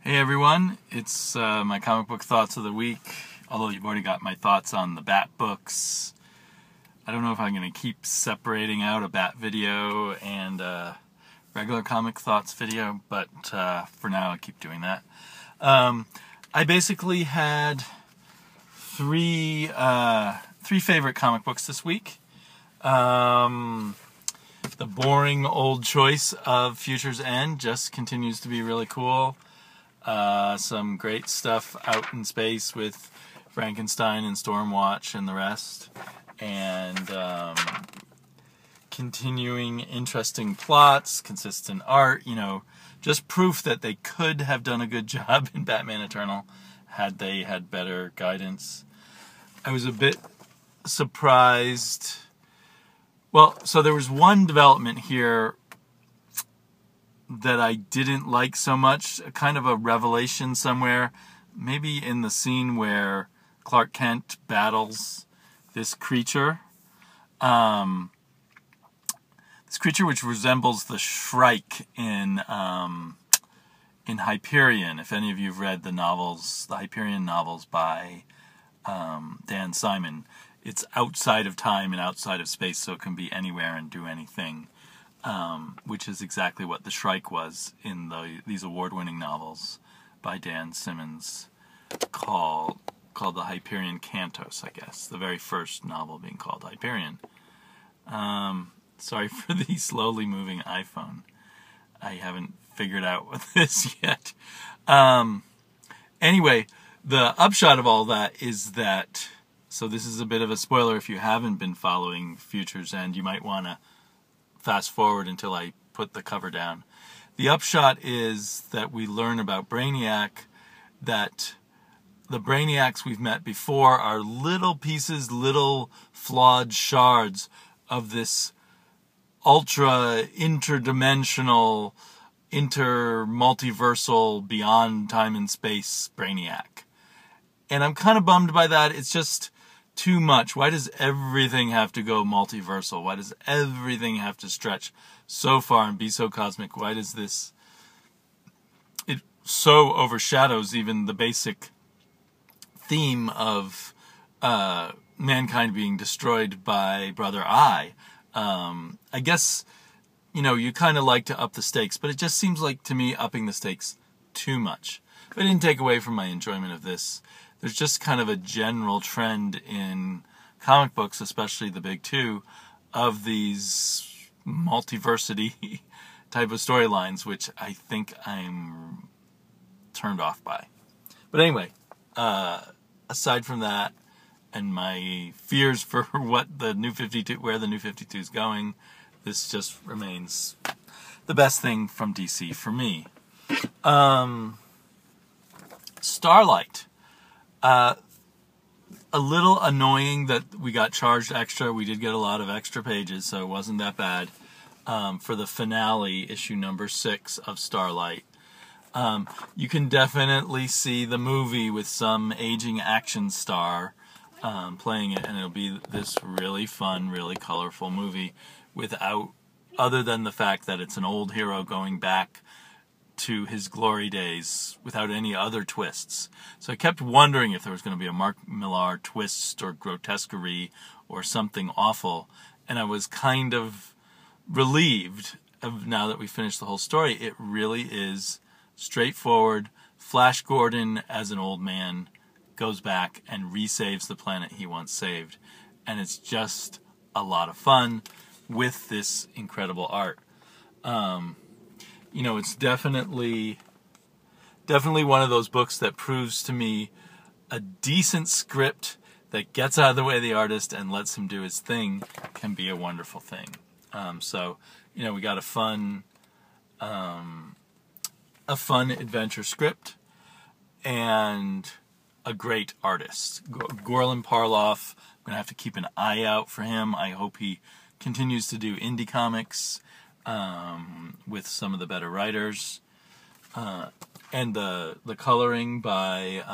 Hey everyone, it's my comic book thoughts of the week. Although you've already got my thoughts on the Bat books, I don't know if I'm going to keep separating out a Bat video and a regular comic thoughts video, but for now I'll keep doing that. I basically had three favorite comic books this week. The boring old choice of Future's End just continues to be really cool. Some great stuff out in space with Frankenstein and Stormwatch and the rest, and continuing interesting plots, consistent art, just proof that they could have done a good job in Batman Eternal had they had better guidance. I was a bit surprised. Well, so there was one development here that I didn't like so much, kind of a revelation somewhere, maybe in the scene where Clark Kent battles this creature. This creature which resembles the Shrike in Hyperion. If any of you have read the novels, the Hyperion novels by Dan Simon, it's outside of time and outside of space, so it can be anywhere and do anything. Which is exactly what the Shrike was in these award-winning novels by Dan Simmons called the Hyperion Cantos, I guess. The very first novel being called Hyperion. Sorry for the slowly moving iPhone. I haven't figured out what this yet. Anyway, the upshot of all that is that, so this is a bit of a spoiler if you haven't been following Future's End, you might want to fast forward until I put the cover down. The upshot is that we learn about Brainiac, that the Brainiacs we've met before are little pieces, little flawed shards of this ultra interdimensional, multiversal, beyond time and space Brainiac. And I'm kind of bummed by that. It's just too much. Why does everything have to go multiversal? Why does everything have to stretch so far and be so cosmic? Why does this... It so overshadows even the basic theme of mankind being destroyed by Brother Eye. I guess, you kind of like to up the stakes, but it just seems like, to me, upping the stakes too much. But it didn't take away from my enjoyment of this. There's just kind of a general trend in comic books, especially the big two, of these multiversity type of storylines, which I think I'm turned off by. But anyway, aside from that, and my fears for what the New 52, where the New 52 is going, this just remains the best thing from DC for me. Starlight. A little annoying that we got charged extra. We did get a lot of extra pages, so it wasn't that bad. For the finale, issue number 6 of Starlight. You can definitely see the movie with some aging action star playing it, and it'll be this really fun, really colorful movie other than the fact that it's an old hero going back to his glory days without any other twists. So I kept wondering if there was going to be a Mark Millar twist or grotesquerie or something awful, and I was kind of relieved now that we finished the whole story. It really is straightforward. Flash Gordon, as an old man, goes back and resaves the planet he once saved, and it's just a lot of fun with this incredible art. It's definitely one of those books that proves to me a decent script that gets out of the way of the artist and lets him do his thing can be a wonderful thing. We got a fun adventure script and a great artist. Gorlin Parloff, I'm going to have to keep an eye out for him. I hope he continues to do indie comics with some of the better writers, and the coloring by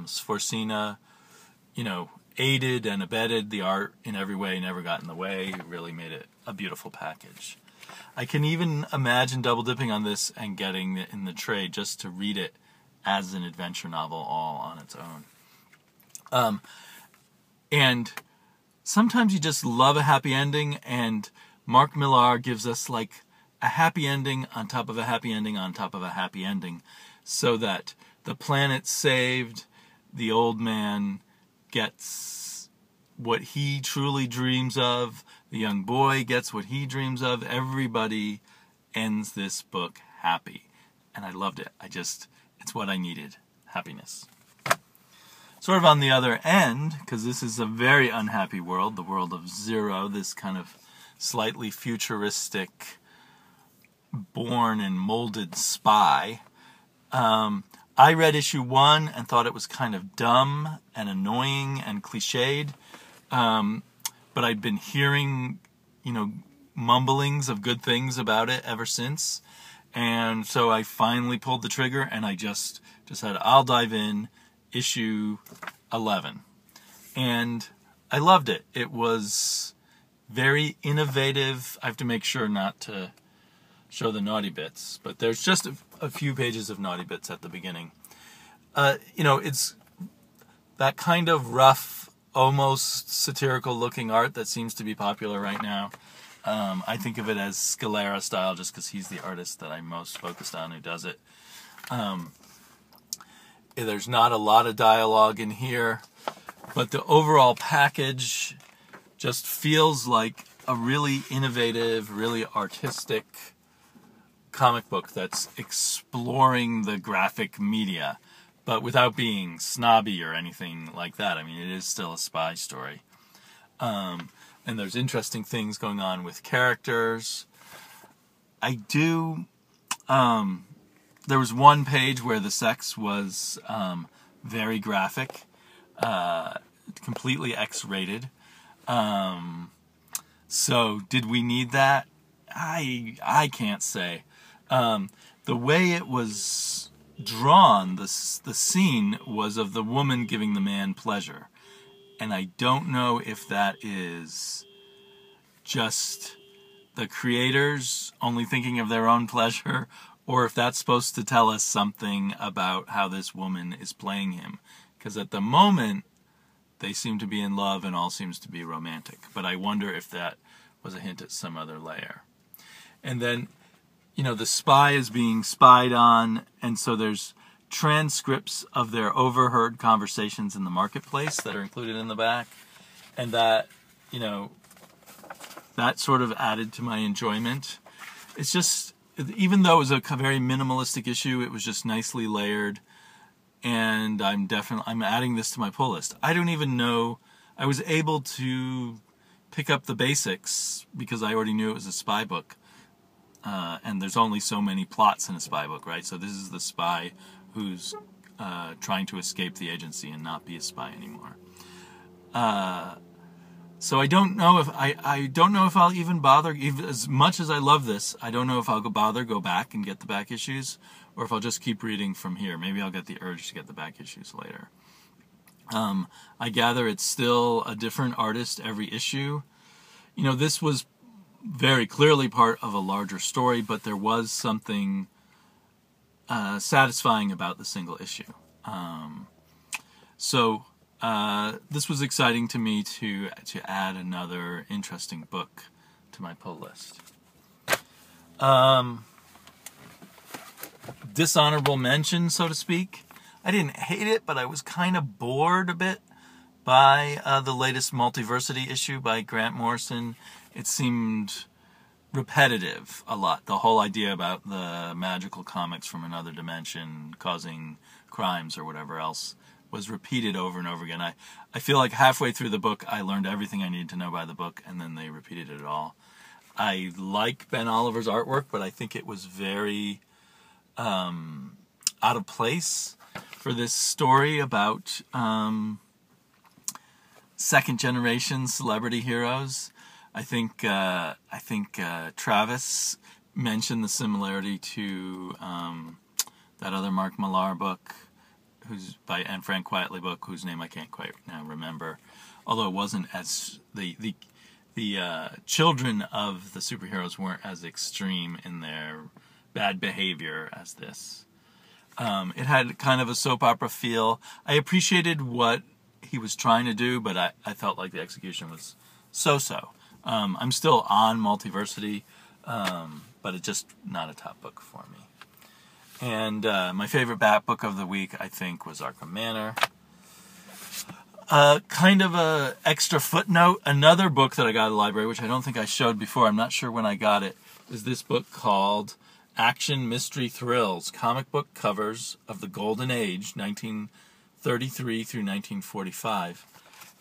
Sforcina, aided and abetted the art in every way, never got in the way. It really made it a beautiful package. I can even imagine double dipping on this and getting it in the trade just to read it as an adventure novel all on its own. And sometimes you just love a happy ending, and Mark Millar gives us like a happy ending on top of a happy ending on top of a happy ending, so that the planet's saved, the old man gets what he truly dreams of, the young boy gets what he dreams of, everybody ends this book happy. And I loved it. It's what I needed. Happiness. Sort of on the other end, because this is a very unhappy world, the world of Zero, this kind of slightly futuristic, born and molded spy. I read issue 1 and thought it was kind of dumb and annoying and cliched, but I'd been hearing, mumblings of good things about it ever since, and so I finally pulled the trigger, and I just said, I'll dive in, issue 11. And I loved it. It was very innovative. I have to make sure not to show the naughty bits, but there's just a few pages of naughty bits at the beginning. It's that kind of rough, almost satirical looking art that seems to be popular right now. I think of it as Scalera style just because he's the artist that I'm most focused on who does it. There's not a lot of dialogue in here, but the overall package just feels like a really innovative, really artistic comic book that's exploring the graphic media, but without being snobby or anything like that. I mean, it is still a spy story. And there's interesting things going on with characters. There was one page where the sex was very graphic, completely X-rated. So did we need that? I can't say. The way it was drawn, the scene was of the woman giving the man pleasure. And I don't know if that is just the creators only thinking of their own pleasure, or if that's supposed to tell us something about how this woman is playing him. Because at the moment, they seem to be in love and all seems to be romantic. But I wonder if that was a hint at some other layer. And then, the spy is being spied on, and so there's transcripts of their overheard conversations in the marketplace that are included in the back. And that, that sort of added to my enjoyment. It's just, even though it was a very minimalistic issue, it was just nicely layered. And I'm adding this to my pull list. I don't even know, I was able to pick up the basics because I already knew it was a spy book. And there's only so many plots in a spy book, right? So this is the spy who's trying to escape the agency and not be a spy anymore. So I don't know if I don't know if I'll even bother, even as much as I love this, I don't know if I'll go back and get the back issues, or if I'll just keep reading from here. Maybe I'll get the urge to get the back issues later. I gather it's still a different artist every issue. This was very clearly part of a larger story, but there was something satisfying about the single issue. So this was exciting to me to add another interesting book to my pull list. Dishonorable mention, so to speak. I didn't hate it, but I was kind of bored a bit by the latest Multiversity issue by Grant Morrison. It seemed repetitive a lot. The whole idea about the magical comics from another dimension causing crimes or whatever else was repeated over and over again. I feel like halfway through the book I learned everything I needed to know by the book, and then they repeated it all. I like Ben Oliver's artwork, but I think it was very out of place for this story about second generation celebrity heroes. I think Travis mentioned the similarity to that other Mark Millar book, who's by Anne Frank Quitely book, whose name I can't quite now remember. Although it wasn't as the children of the superheroes weren't as extreme in their bad behavior as this. It had kind of a soap opera feel. I appreciated what he was trying to do, but I felt like the execution was so-so. I'm still on Multiversity, but it's just not a top book for me. And my favorite Bat book of the week, I think, was Arkham Manor. Kind of a extra footnote, another book that I got at the library, which I don't think I showed before, I'm not sure when I got it, is this book called Action Mystery Thrills, Comic Book Covers of the Golden Age, 1933 through 1945.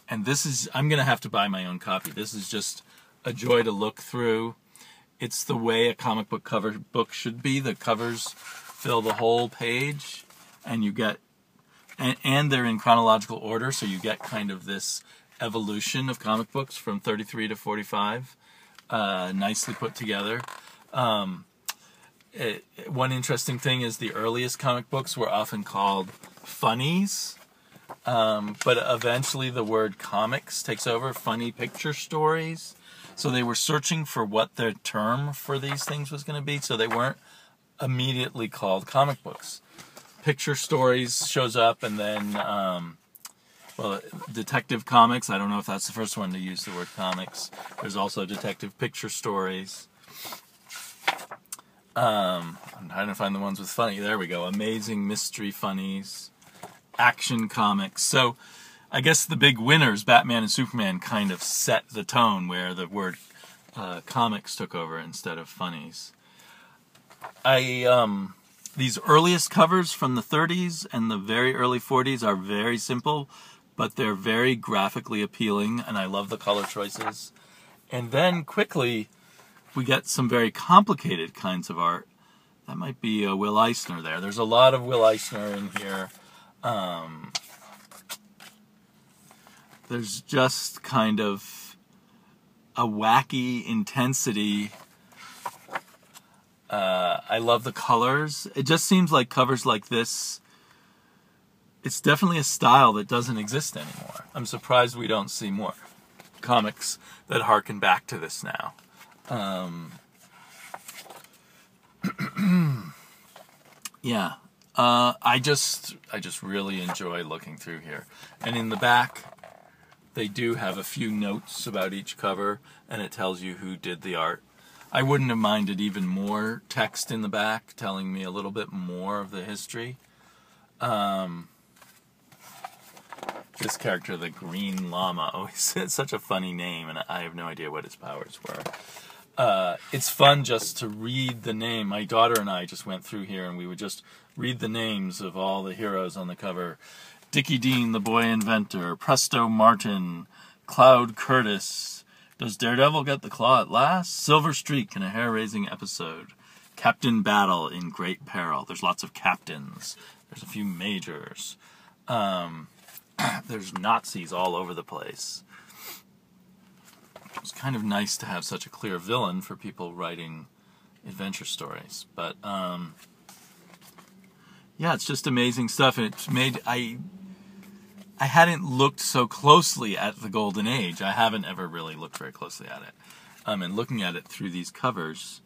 And this is, I'm going to have to buy my own copy. This is just a joy to look through. It's the way a comic book cover book should be. The covers fill the whole page, and you get, and they're in chronological order, so you get kind of this evolution of comic books from 33 to 45, nicely put together. One interesting thing is the earliest comic books were often called funnies, but eventually the word comics takes over, funny picture stories. So they were searching for what their term for these things was going to be, so they weren't immediately called comic books. Picture stories shows up, and then, well, Detective Comics, I don't know if that's the first one to use the word comics. There's also Detective Picture Stories. I'm trying to find the ones with funny. There we go. Amazing Mystery Funnies. Action Comics. So I guess the big winners, Batman and Superman, kind of set the tone where the word comics took over instead of funnies. These earliest covers from the 30s and the very early 40s are very simple, but they're very graphically appealing, and I love the color choices. And then quickly, we get some very complicated kinds of art. That might be Will Eisner there. There's a lot of Will Eisner in here. There's just kind of a wacky intensity. I love the colors. It just seems like covers like this, it's definitely a style that doesn't exist anymore. I'm surprised we don't see more comics that harken back to this now. Yeah. I just really enjoy looking through here. And in the back, they do have a few notes about each cover, and it tells you who did the art. I wouldn't have minded even more text in the back telling me a little bit more of the history. This character, the Green Llama, always it's such a funny name, and I have no idea what his powers were. It's fun just to read the name. My daughter and I just went through here, and we would just read the names of all the heroes on the cover. Dickie Dean, the boy inventor, Presto Martin, Cloud Curtis. Does Daredevil get the claw at last? Silver Streak in a hair-raising episode. Captain Battle in great peril. There's lots of captains. There's a few majors. There's Nazis all over the place. It's kind of nice to have such a clear villain for people writing adventure stories. But, yeah, it's just amazing stuff. And it's made... I hadn't looked so closely at the Golden Age. I haven't ever really looked very closely at it. And looking at it through these covers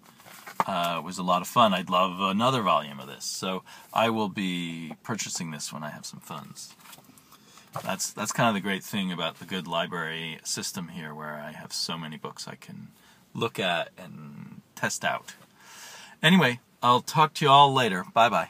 was a lot of fun. I'd love another volume of this. So I will be purchasing this when I have some funds. That's kind of the great thing about the good library system here, where I have so many books I can look at and test out. Anyway, I'll talk to you all later. Bye-bye.